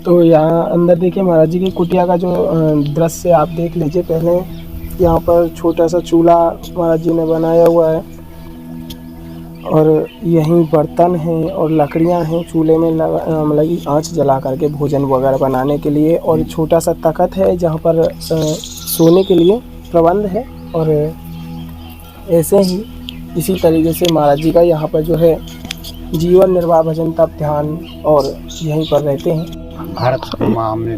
तो यहाँ अंदर देखिए महाराज जी की कुटिया का जो दृश्य आप देख लीजिए। पहले यहाँ पर छोटा सा चूल्हा महाराज जी ने बनाया हुआ है और यहीं बर्तन हैं और लकड़ियाँ हैं चूल्हे में लगी आंच जला करके भोजन वगैरह बनाने के लिए। और छोटा सा तख्त है जहाँ पर सोने के लिए प्रबंध है। और ऐसे ही इसी तरीके से महाराज जी का यहाँ पर जो है जीवन निर्वाह, भजन, तप, ध्यान और यहीं पर रहते हैं। भारत घूमा हमने,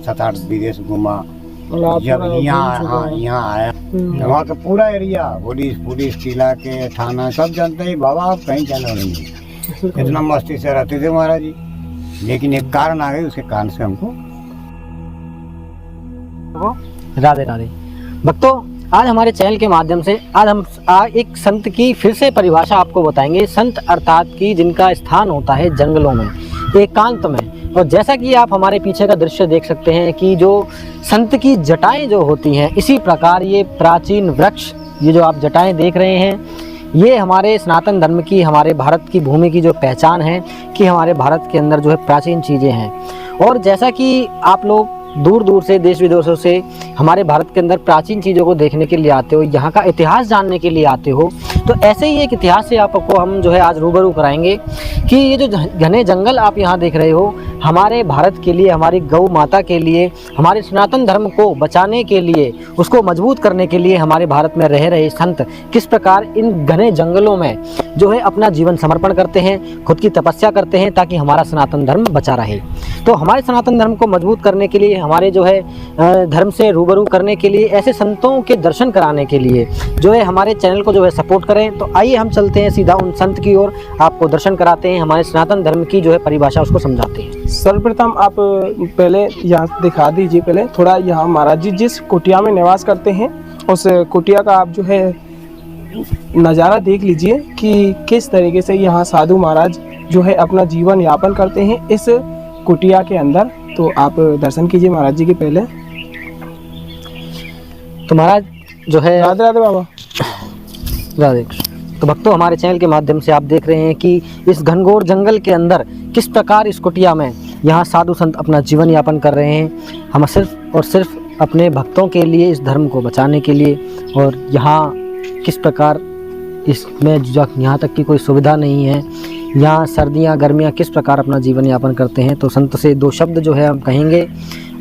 7-8 विदेश घूमा। जब यहाँ आया वहाँ का पूरा एरिया, पुलिस किला के थाना सब जानते हैं। बाबा आप कहीं जाना नहीं, इतना मस्ती से रहते थे महाराज जी। लेकिन एक कारण आ गई, उसके कारण से हमको। राधे राधे भक्तों, आज हमारे चैनल के माध्यम से आज हम एक संत की फिर से परिभाषा आपको बताएंगे। संत अर्थात कि जिनका स्थान होता है जंगलों में, एकांत में। और जैसा कि आप हमारे पीछे का दृश्य देख सकते हैं कि जो संत की जटाएं जो होती हैं, इसी प्रकार ये प्राचीन वृक्ष, ये जो आप जटाएं देख रहे हैं, ये हमारे सनातन धर्म की, हमारे भारत की भूमि की जो पहचान है कि हमारे भारत के अंदर जो है प्राचीन चीज़ें हैं। और जैसा कि आप लोग दूर दूर से, देश विदेशों से हमारे भारत के अंदर प्राचीन चीज़ों को देखने के लिए आते हो, यहाँ का इतिहास जानने के लिए आते हो, तो ऐसे ही एक इतिहास से आपको हम जो है आज रूबरू कराएंगे कि ये जो घने जंगल आप यहाँ देख रहे हो, हमारे भारत के लिए, हमारी गौ माता के लिए, हमारे सनातन धर्म को बचाने के लिए, उसको मजबूत करने के लिए हमारे भारत में रह रहे संत किस प्रकार इन घने जंगलों में जो है अपना जीवन समर्पण करते हैं, खुद की तपस्या करते हैं ताकि हमारा सनातन धर्म बचा रहे। तो हमारे सनातन धर्म को मजबूत करने के लिए, हमारे जो है धर्म से रूबरू करने के लिए, ऐसे संतों के दर्शन कराने के लिए जो है हमारे चैनल को जो है सपोर्ट करें। तो आइए हम चलते हैं सीधा उन संत की ओर, आपको दर्शन कराते हैं, हमारे सनातन धर्म की जो है परिभाषा उसको समझाते हैं। सर्वप्रथम आप पहले यहाँ दिखा दीजिए, पहले थोड़ा यहाँ महाराज जी जिस कुटिया में निवास करते हैं उस कुटिया का आप जो है नज़ारा देख लीजिए कि किस तरीके से यहाँ साधु महाराज जो है अपना जीवन यापन करते हैं इस कुटिया के अंदर। तो आप दर्शन कीजिए महाराज जी के पहले। तो महाराज जो है, राधे राधे बाबा। राधे। तो भक्तों, हमारे चैनल के माध्यम से आप देख रहे हैं कि इस घनघोर जंगल के अंदर किस प्रकार इस कुटिया में यहाँ साधु संत अपना जीवन यापन कर रहे हैं। हम सिर्फ और सिर्फ अपने भक्तों के लिए, इस धर्म को बचाने के लिए। और यहाँ किस प्रकार इसमें यहाँ तक की कोई सुविधा नहीं है, यहाँ सर्दियाँ गर्मियाँ किस प्रकार अपना जीवन यापन करते हैं। तो संत से 2 शब्द जो है हम कहेंगे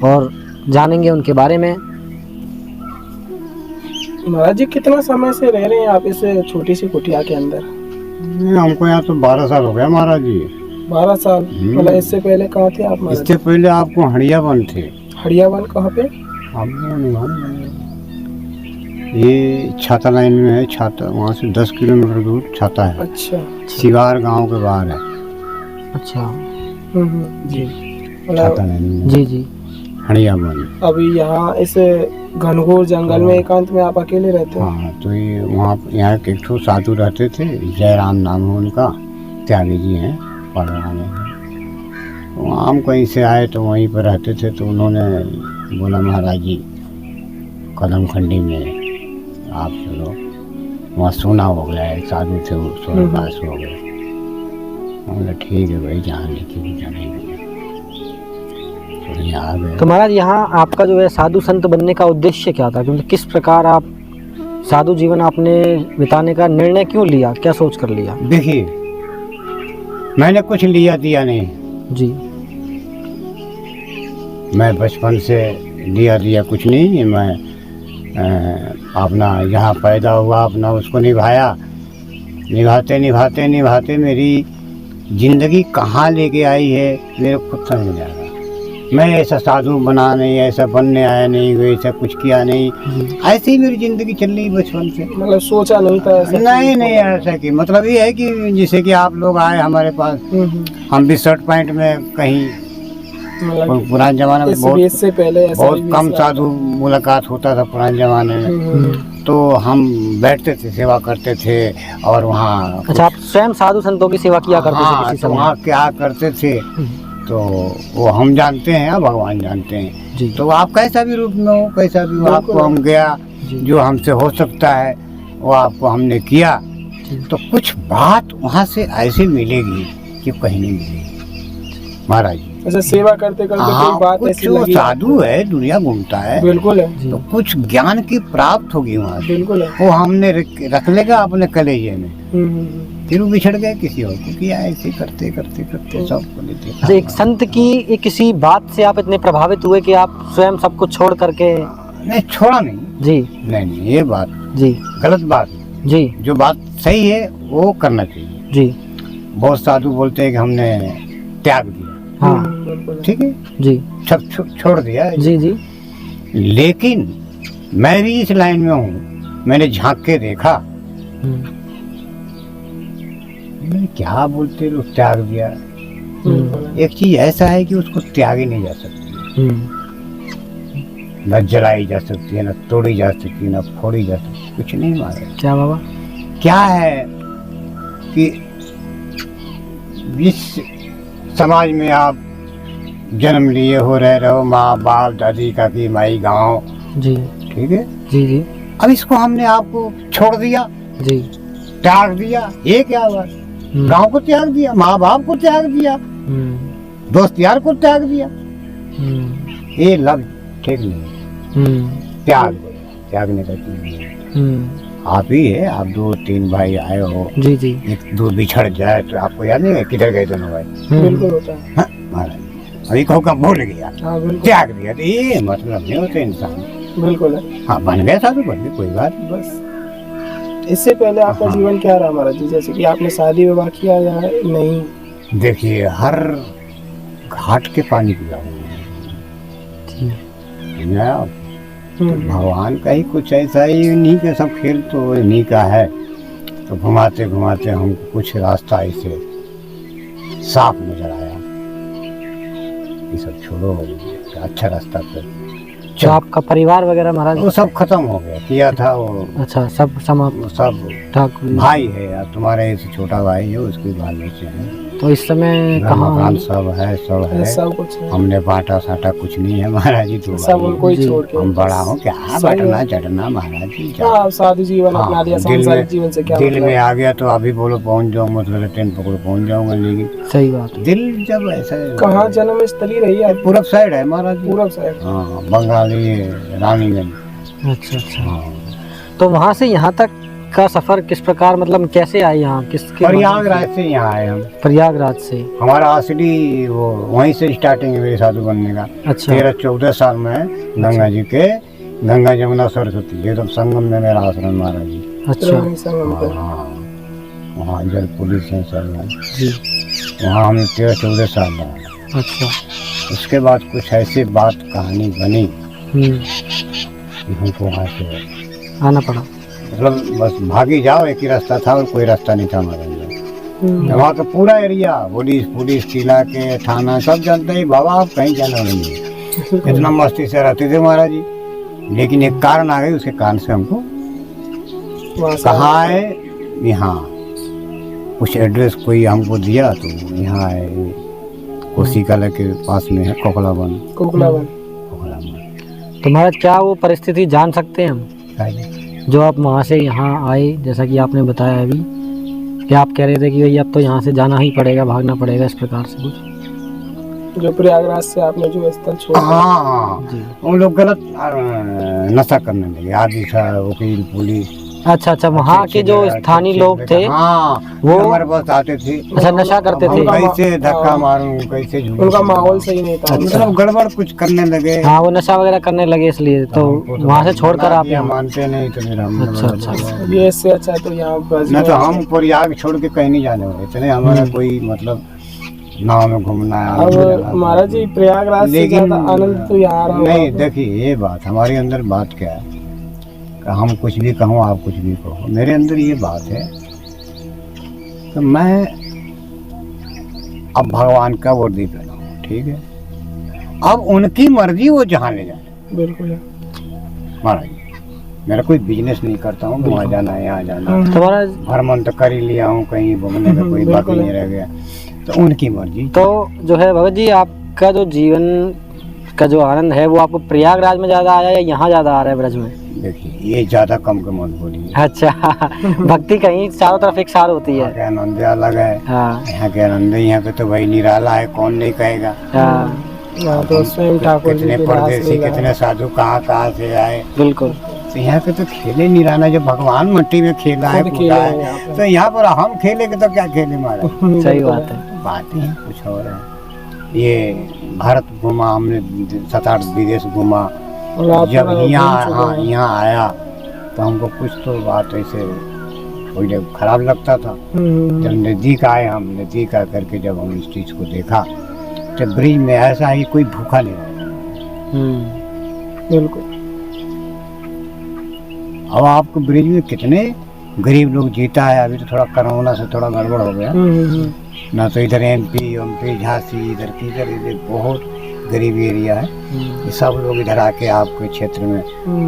और जानेंगे उनके बारे में। महाराज जी कितना समय से रह रहे हैं आप इस छोटी सी कुटिया के अंदर? हमको यहाँ तो 12 साल हो गया महाराज जी। 12 साल? मतलब इससे पहले कहाँ थे आप महाराज? इससे पहले आपको हड़ियावन थे। हड़ियावन कहाँ पे? ये छाता लाइन में है। छाता वहाँ से 10 किलोमीटर दूर छाता है। अच्छा। सिगार गांव के बाहर है। अच्छा। जी। छाता लाइन में। जी जी। हड़ियावन। अभी यहाँ इस घनघोर जंगल में एकांत में आप अकेले रहते हैं? हाँ, तो ये वहाँ यहाँ एक ठो साधु रहते थे, जयराम नाम है उनका, त्यागी जी हैं पढ़ाने में। वहाँ हम कहीं से आए तो वहीं पर रहते थे। तो उन्होंने बोला महाराज जी कदम खंडी में आप चलो, वहाँ सोना हो गया है, साधु थे वो स्वर्गवास हो गए। बोला ठीक है भाई, जहाँ लेके भी जाना ही है। तो यहाँ आ गए। तो महाराज यहाँ आपका जो है साधु संत बनने का उद्देश्य क्या था? क्योंकि किस प्रकार आप साधु जीवन आपने बिताने का निर्णय क्यों लिया, क्या सोच कर लिया? देखिए, मैंने कुछ लिया दिया नहीं जी। मैं बचपन से लिया दिया कुछ नहीं। मैं अपना यहाँ पैदा हुआ, अपना उसको निभाया। निभाते निभाते निभाते मेरी ज़िंदगी कहाँ लेके आई है मेरे खुद समझ नहीं आ रहा। मैं ऐसा साधु बना नहीं, ऐसा बनने आया नहीं, वैसा कुछ किया नहीं। ऐसे ही मेरी ज़िंदगी चल रही बचपन से। मतलब सोचा नहीं था ऐसा? नहीं ऐसा कि मतलब ये है कि जैसे कि आप लोग आए हमारे पास, हम भी शर्ट पैंट में कहीं, पुराने जमाने में बहुत कम साधु मुलाकात होता था पुराने जमाने में। तो हम बैठते थे, सेवा करते थे और वहाँ। अच्छा, आप स्वयं साधु संतों की सेवा किया करते थे किसी समय? वहाँ क्या करते थे तो वो हम जानते हैं, भगवान जानते हैं जी। तो आप कैसा भी रूप में हो, कैसा भी आपको हम गया, जो हमसे हो सकता है वो आपको हमने किया। तो कुछ बात वहाँ से ऐसे मिलेगी कि कहीं नहीं मिलेगी महाराज जी। ऐसा सेवा करते करते हाँ, कोई बात कुछ ऐसी वो लगी साधु है, दुनिया घूमता है, बिल्कुल है, तो कुछ ज्ञान की प्राप्त होगी वहाँ से, बिल्कुल है। वो हमने रख लेगा अपने कलेजे में, हम्म। फिर वो बिछड़ गए किसी और को किया, ऐसे करते करते करते सबको लेते। अच्छा, एक संत की एक किसी बात से आप इतने प्रभावित हुए कि आप स्वयं सब कुछ छोड़ करके? नहीं, छोड़ा नहीं, जी नहीं, ये बात जी गलत बात है। जी जो बात सही है वो करना चाहिए। जी बहुत साधु बोलते हैं कि हमने त्याग दिया, हाँ बिल्कुल है। ठीक है, जी सब छोड़ दिया, जी जी लेकिन मैं भी इस लाइन में हूँ, मैंने झांक के देखा, मैंने क्या बोलते लोग त्याग दिया। बिल्कुल है। एक चीज ऐसा है कि उसको त्यागी नहीं जा सकती, न जलाई जा सकती है, न तोड़ी जा सकती है, न फोड़ी जा सकती है, कुछ नहीं मारे। क्या बाबा? क्या है कि जिस समाज में आप जन्म लिए हो, रह रहे हो, माँ बाप दादी काकी माई गांव, जी ठीक है, जी जी अब इसको हमने आपको छोड़ दिया, जी त्याग दिया, ये क्या बात? गांव को त्याग दिया, माँ बाप को त्याग दिया, दोस्त यार को त्याग दिया, ये लफ्ज ठीक नहीं। त्यागने का चीज नहीं है। आप ही है, आप 2-3 भाई आए हो, जी जी एक दो बिछड़ जाए तो आपको याद नहीं है किधर गए दोनों भाई? बिल्कुल होता है। हाँ, महाराज अभी को भूल गया, हाँ बिल्कुल, त्याग दिया, तो ये मतलब नहीं होते इंसान। बिल्कुल है। हाँ, बन गया साधु, बन गया, कोई बात नहीं। बस इससे पहले आपका हाँ। जीवन क्या रहा महाराज जी? जैसे कि आपने शादी विवाह किया या नहीं? देखिए, हर घाट के पानी पिया हूँ, तो भगवान का ही कुछ ऐसा ही, इन्हीं के सब खेल तो इन्हीं का है। तो घुमाते घुमाते हमको कुछ रास्ता ऐसे साफ नजर आया, ये सब छोड़ो, अच्छा रास्ता पे जो आपका परिवार वगैरह महाराज? वो सब खत्म हो गया, किया था वो अच्छा, सब समाप्त? वो सब ठाकुर भाई है यार, तुम्हारे से छोटा भाई है, उसके बाल बच्चे हैं, तो इस समय घर कहाँ? मकान सब है, सब है, सब कुछ है। हमने बांटा साटा कुछ नहीं है महाराज जी, तो सब उनको ही जी। छोड़ के हम बड़ा हो क्या सही बांटना है। चढ़ना महाराज जी, हाँ, आप साधु जीवन हाँ, अपना लिया, दिल में- सांसारिक जीवन से क्या दिल मतलब? में आ गया तो अभी बोलो पहुंच जाऊँ, मतलब ट्रेन पकड़ो पहुंच जाऊंगा, लेकिन सही बात है। दिल जब ऐसा कहाँ जन्म स्थली रही है? पूरब साइड है महाराज जी, पूरब साइड। हाँ, बंगाली रानीगंज। अच्छा अच्छा, हाँ, तो वहाँ से यहाँ तक का सफर किस प्रकार, मतलब कैसे आए यहाँ, किसके माध्यम प्रयागराज से यहाँ आए हम। से? प्रयागराज से। हमारा असली वो वहीं से स्टार्टिंग है मेरे साधु बनने का। अच्छा 13-14 साल में गंगा जी के, गंगा जमुना सरस्वती एकदम संगम में मेरा आश्रम महाराज जी। अच्छा त्रिवेणी संगम पे। हाँ, वहाँ जल पुलिस है सब है, जी, वहाँ हमने 13-14 साल रहा। अच्छा उसके बाद कुछ ऐसे बात कहानी बनी हम्म, कि हमको वहाँ से आना पड़ा। मतलब बस भागी जाओ, एक ही रास्ता था और कोई रास्ता नहीं था हमारे अंदर। वहाँ का पूरा एरिया पुलिस किला के थाना सब जानते ही, बाबा आप कहीं जाना नहीं, इतना मस्ती से रहते थे महाराज जी। लेकिन एक कारण आ गई, उसके कारण से हमको वहाँ से कहाँ है, यहाँ कुछ एड्रेस कोई हमको दिया, तो यहाँ है कोसी कला के पास में है, कोकलावन। कोकलावन। तो महाराज क्या वो परिस्थिति जान सकते हैं हम, जो आप वहाँ से यहाँ आए, जैसा कि आपने बताया अभी कि आप कह रहे थे कि भाई अब तो यहाँ से जाना ही पड़ेगा, भागना पड़ेगा, इस प्रकार से कुछ? जो प्रयागराज से आपने जो स्थल छोड़ा, हाँ, जी। उन लोग गलत नशा करने लगे, आदि था वकील पुलिस। अच्छा अच्छा, वहाँ के जो स्थानीय लोग थे हाँ, वो हमारे पास आते थे, अच्छा नशा करते हम थे? कैसे धक्का मारूं, कैसे झूठ उनका माहौल सही नहीं था। मतलब गड़बड़ कुछ करने लगे। हाँ, वो नशा वगैरह करने लगे, इसलिए तो वहाँ से छोड़कर आप यहाँ? मानते नहीं तो मेरा अच्छा अच्छा, ये इससे अच्छा है तो यहाँ बस न तो हम प्रयाग छोड़ के कहीं नहीं जाने वाले, इतने हमारा कोई मतलब नाव में घूमना है। अब महाराज जी प्रयागराज से लेकिन ज्यादा आनंद तो यहाँ आ रहा नहीं, होगा। देखिए ये बात हमारे अंदर बात क्या है कि हम कुछ भी कहूँ, आप कुछ भी कहो, मेरे अंदर ये बात है कि मैं अब भगवान का वर्दी पहना हूँ, ठीक है, अब उनकी मर्जी वो जहाँ ले जाए। बिल्कुल है। महाराज मेरा कोई बिजनेस नहीं करता हूँ, वहाँ जाना है यहाँ जाना है, तो महाराज भ्रमण तो कर ही लिया हूँ, कहीं घूमने का कोई बाकी नहीं रह गया, तो उनकी मर्जी। तो जो है भगत जी, आपका जो जीवन इसका जो आनंद है वो आपको प्रयागराज में ज़्यादा आया या यहाँ ज़्यादा आ रहा है ब्रज में? देखिए ये ज़्यादा कम के मत बोलिए। अच्छा भक्ति कहीं चारों तरफ एक सार होती है। यहाँ के आनंद अलग है। हाँ यहाँ के आनंद, यहाँ पे तो भाई निराला है, कौन नहीं कहेगा। हाँ यहाँ तो स्वयं ठाकुर जी कितने की परदेसी, रासलीला कितने साधु कहाँ कहाँ से आए। बिल्कुल। तो यहाँ पे तो खेले निराला, जो भगवान मिट्टी में खेला है, खुद कूदा खेले हैं है, यहाँ पे। तो यहाँ पर हम खेलेंगे तो क्या खेले मारा। सही बात है। बात ही कुछ और है। ये भारत घूमा हमने, 7-8 विदेश घूमा। और आप जब पूरा यहाँ, घूम चुके हाँ हैं। यहाँ आया तो हमको कुछ तो बात ऐसे थोड़ी खराब लगता था। जब नज़दीक आए, हम नज़दीक आ करके जब हम इस चीज़ को देखा तो ब्रिज में ऐसा है कि कोई भूखा नहीं रहा। बिल्कुल। अब आपको ब्रिज में कितने गरीब लोग जीता है। अभी तो थोड़ा कोरोना से थोड़ा गड़बड़ हो गया ना, तो इधर एमपी झांसी, इधर किधर, इधर बहुत गरीब एरिया है। ये सब लोग इधर आके आपके क्षेत्र में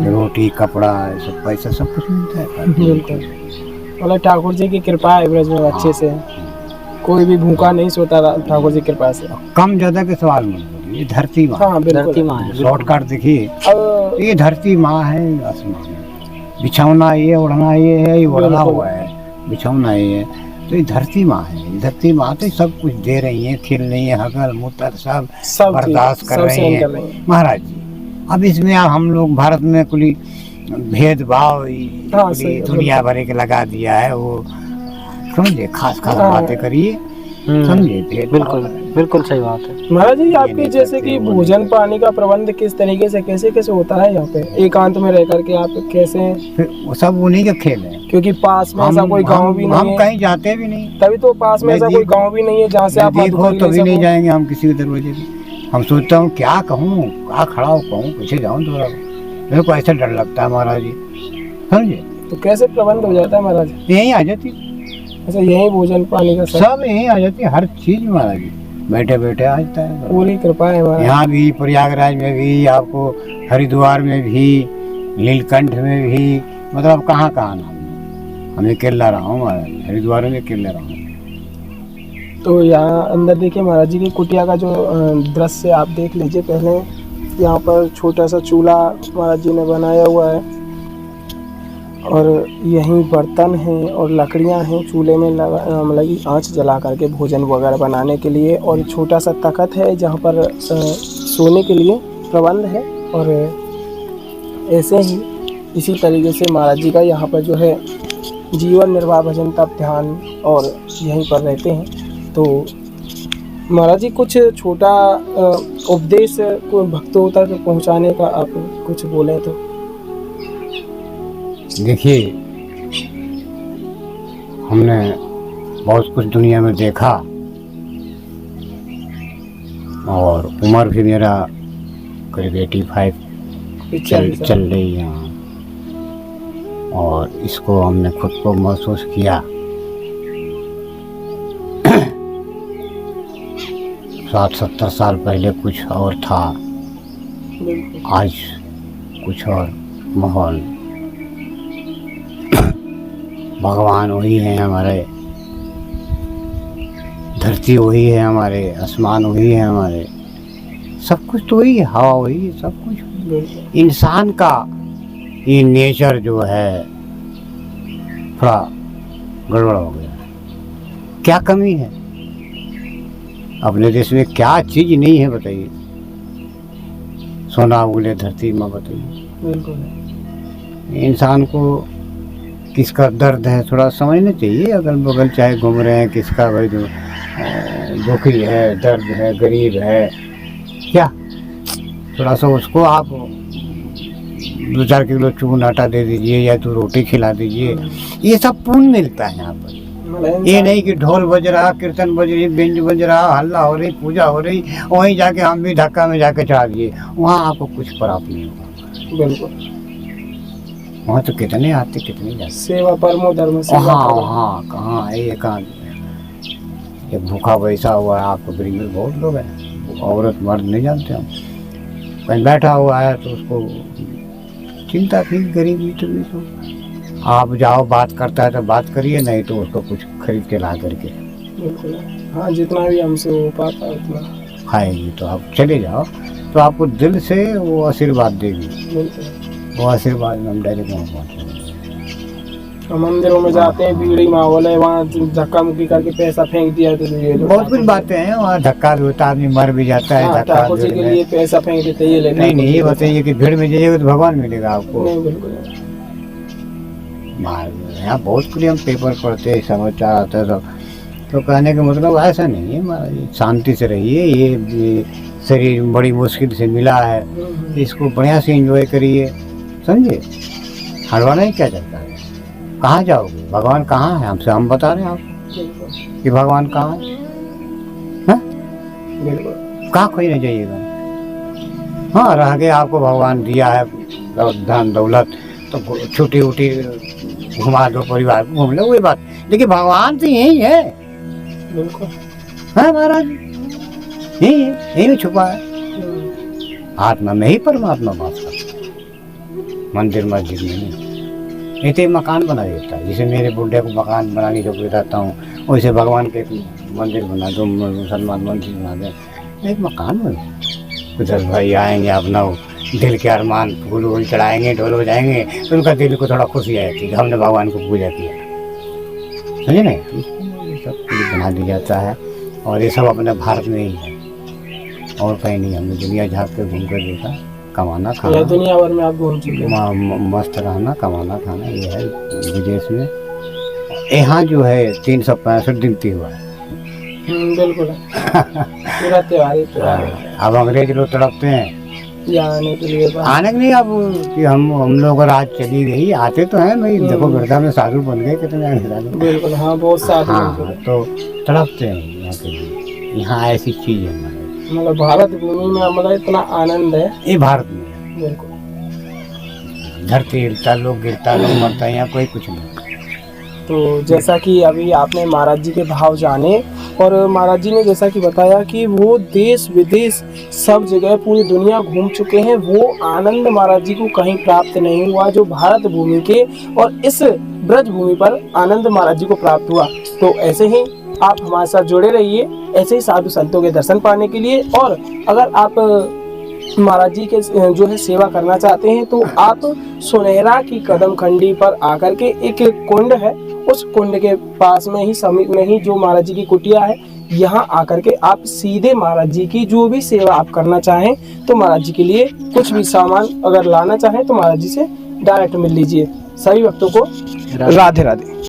रोटी, कपड़ा, सब पैसा सब कुछ मिलता है। बिल्कुल, मतलब ठाकुर जी की कृपा है ब्रज में अच्छे से। कोई भी भूखा नहीं सोता ठाकुर जी की कृपा से। कम ज्यादा के सवाल मत बोलिए, धरती माँ। हाँ बिल्कुल। धरती माँ है। शॉर्टकट देखिए, अब ये धरती माँ है, आसमान है। बिछौना ये, ओढ़ना ये है, ये ओढ़ना हुआ है, बिछौना ये है, तो ये धरती माँ है। धरती माँ तो सब कुछ दे रही है, खिल रही है, हगल मूत्र सब सब बर्दाश्त कर रही सहन है कर रही है। महाराज जी। अब इसमें हम लोग भारत में कुछ भेदभाव हाँ, कुली सही, दुनिया भर के लगा दिया है। वो समझे, खास खास हाँ। बातें करिए, समझे। बिल्कुल बिल्कुल सही बात है। महाराज जी, ये आपके नहीं जैसे सकते, कि वो भोजन नहीं पानी का प्रबंध किस तरीके से कैसे कैसे होता है यहाँ पे एकांत में रह करके? आप कैसे, फिर वो सब उन्हीं के खेल है। क्योंकि पास में ऐसा कोई गांव भी हम नहीं है, कहीं जाते भी नहीं। तभी तो पास में ऐसा कोई नज़दीक- गांव भी नहीं है जहाँ से आप मदद देखो ले तभी नहीं सको। जाएंगे हम किसी के दरवाजे पे। हम सोचता हूँ क्या कहूँ, क्या खड़ा हो कहूँ, पीछे जाऊँ थोड़ा। मेरे को ऐसा डर लगता है महाराज जी, समझे। तो कैसे प्रबंध हो जाता है महाराज? यहीं आ जाती, अच्छा, यही भोजन पानी का सब यहीं आ जाती, हर चीज महाराज जी बैठे बैठे आ जाता है। पूरी कृपा है महाराज। यहाँ भी, प्रयागराज में भी, आपको हरिद्वार में भी, नीलकंठ में भी, मतलब कहाँ कहाँ नाम है। हमें अकेला रहा हूँ महाराज, हरिद्वार में अकेला रहा हूँ। तो यहाँ अंदर देखिए महाराज जी की कुटिया का जो दृश्य आप देख लीजिए। पहले यहाँ पर छोटा सा चूल्हा महाराज जी ने बनाया हुआ है और यहीं बर्तन हैं और लकड़ियाँ हैं चूल्हे में लगी आंच जला करके भोजन वगैरह बनाने के लिए। और छोटा सा तख्त है जहाँ पर सोने के लिए प्रबंध है। और ऐसे ही इसी तरीके से महाराज जी का यहाँ पर जो है जीवन निर्वाह, भजन, तप, ध्यान और यहीं पर रहते हैं। तो महाराज जी कुछ छोटा उपदेश को भक्तों तक पहुँचाने का आप कुछ बोलें तो? देखिए, हमने बहुत कुछ दुनिया में देखा और उम्र भी मेरा करीब 85 चल रही है। और इसको हमने खुद को महसूस किया। 60-70 साल पहले कुछ और था, आज कुछ और माहौल। भगवान वही है हमारे, धरती वही है हमारे, आसमान वही है हमारे, सब कुछ तो वही है, हवा वही है, सब कुछ। इंसान का ये नेचर जो है थोड़ा गड़बड़ हो गया। क्या कमी है अपने देश में? क्या चीज नहीं है बताइए? सोना उगले धरती माँ, बताइए। बिल्कुल। इंसान को किसका दर्द है थोड़ा समझना चाहिए। अगल बगल चाहे घूम रहे हैं, किसका भाई जो दुखी है, दर्द है, गरीब है, क्या थोड़ा सा उसको आप 2-4 किलो चून आटा दे दीजिए या तो रोटी खिला दीजिए। ये सब पुण्य मिलता है यहाँ पर। ये नहीं कि ढोल बज रहा, कीर्तन बज रही, बेंज बज रहा, हल्ला हो रही, पूजा हो रही, वहीं जाके हम भी धक्का में जाके चढ़ा दिए, वहाँ आपको कुछ प्राप्त नहीं होगा। बिल्कुल। वहाँ तो कितने आते कितने जाते। सेवा परमो धर्म। हाँ कहाँ है ये? कहाँ एक भूखा बैठा हुआ है आपको ब्रिज में, बहुत लोग हैं, औरत मर्द नहीं जानते हम। कहीं बैठा हुआ है तो उसको चिंता थी, गरीबी तो आप जाओ, बात करता है तो बात करिए, नहीं तो उसको कुछ खरीद के ला करके। बिल्कुल। हाँ, जितना भी हमसे हो पाता है उतना खाएंगे तो आप चले जाओ, तो आपको दिल से वो आशीर्वाद देगी। बिल्कुल। वो आशीर्वाद में हम डायरेक्ट वहाँ पहुँचे। तो मंदिरों में जाते हैं, भीड़ ही माहौल है, वहाँ धक्का मुक्की करके पैसा फेंक दिया तो ये लो। बहुत कुछ बातें हैं वहाँ, धक्का भी होता है, आदमी मर भी जाता है। हाँ, धक्का ठाकुर जी भीड़ के में। लिए पैसा फेंक देते, ये ले नहीं नहीं, ये बताइए कि भीड़ में जाइएगा तो भगवान मिलेगा आपको। नहीं, बिल्कुल नहीं। यहाँ बहुत कुछ हम पेपर पढ़ते हैं, समाचार आता है सब, तो कहने का मतलब ऐसा नहीं है महाराज, शांति से रहिए। ये शरीर बड़ी मुश्किल से मिला है, इसको बढ़िया से एंजॉय करिए, समझे। हड़वाना ही क्या चलता है, कहाँ जाओगे, भगवान कहाँ है, हमसे हम बता रहे हैं आपको कि भगवान कहाँ है, बिल्कुल। कहाँ खोई नहीं जाइएगा। हाँ, रह गए आपको भगवान दिया है धन दौलत, तो छोटी उटी घुमा दो, परिवार को घूम लो, वही बात। लेकिन भगवान तो यही है, बिल्कुल। हाँ महाराज, यही है, यही में छुपा है। आत्मा में ही परमात्मा वास करता है, मंदिर मस्जिद में नहीं। नहीं तो मकान बना देता है, जैसे मेरे बुढ़े को मकान बनाने जो रहता हूँ, वैसे भगवान के मंदिर बना दो, मुसलमान मंदिर बना दे, एक मकान बना। उधर भाई आएंगे अपना दिल के अरमान फूल वूल चढ़ाएंगे, ढोल हो जाएंगे, तो उनका दिल को थोड़ा खुशी आती है, हमने भगवान को पूजा किया, समझे ना। ये सब बना दिया जाता है, और ये सब अपने भारत में ही है, और कहीं नहीं। हमने दुनिया झाँक के घूम कर देखा, कमाना खाना, दुनिया भर में आप घूम चुके हैं। मस्त रहना, कमाना खाना, ये है विदेश में। यहाँ जो है 365 दिन त्योहार है। बिल्कुल। पूरा त्योहार ही त्योहार है। अब अंग्रेज लोग तड़पते हैं यहाँ आने के लिए, आने के नहीं। अब कि हम लोग राज चली गई, आते तो हैं भाई, देखो वृद्धा में साधु बन गए कितने लोग। बिल्कुल। हाँ, बहुत सारे। हाँ, तो तड़पते हैं यहाँ के लिए। यहाँ ऐसी चीज है मतलब भारत भूमि में मतलब इतना आनंद है, ये भारत में है। बिल्कुल। धरती हिलता, लोग गिरता, लोग मरता है, यहाँ कोई कुछ नहीं। तो जैसा कि अभी आपने महाराज जी के भाव जाने, और महाराज जी ने जैसा कि बताया कि वो देश विदेश सब जगह पूरी दुनिया घूम चुके हैं, वो आनंद महाराज जी को कहीं प्राप्त नहीं हुआ जो भारत भूमि के और इस ब्रज भूमि पर आनंद महाराज जी को प्राप्त हुआ। तो ऐसे ही आप हमारे साथ जुड़े रहिए, ऐसे ही साधु संतों के दर्शन पाने के लिए। और अगर आप महाराज जी के जो है सेवा करना चाहते हैं, तो आप सुनहरा की कदम खंडी पर आकर के एक कुंड है, उस कुंड के पास में ही समीप में ही जो महाराज जी की कुटिया है, यहाँ आकर के आप सीधे महाराज जी की जो भी सेवा आप करना चाहें, तो महाराज जी के लिए कुछ भी सामान अगर लाना चाहें तो महाराज जी से डायरेक्ट मिल लीजिए। सभी भक्तों को राधे राधे।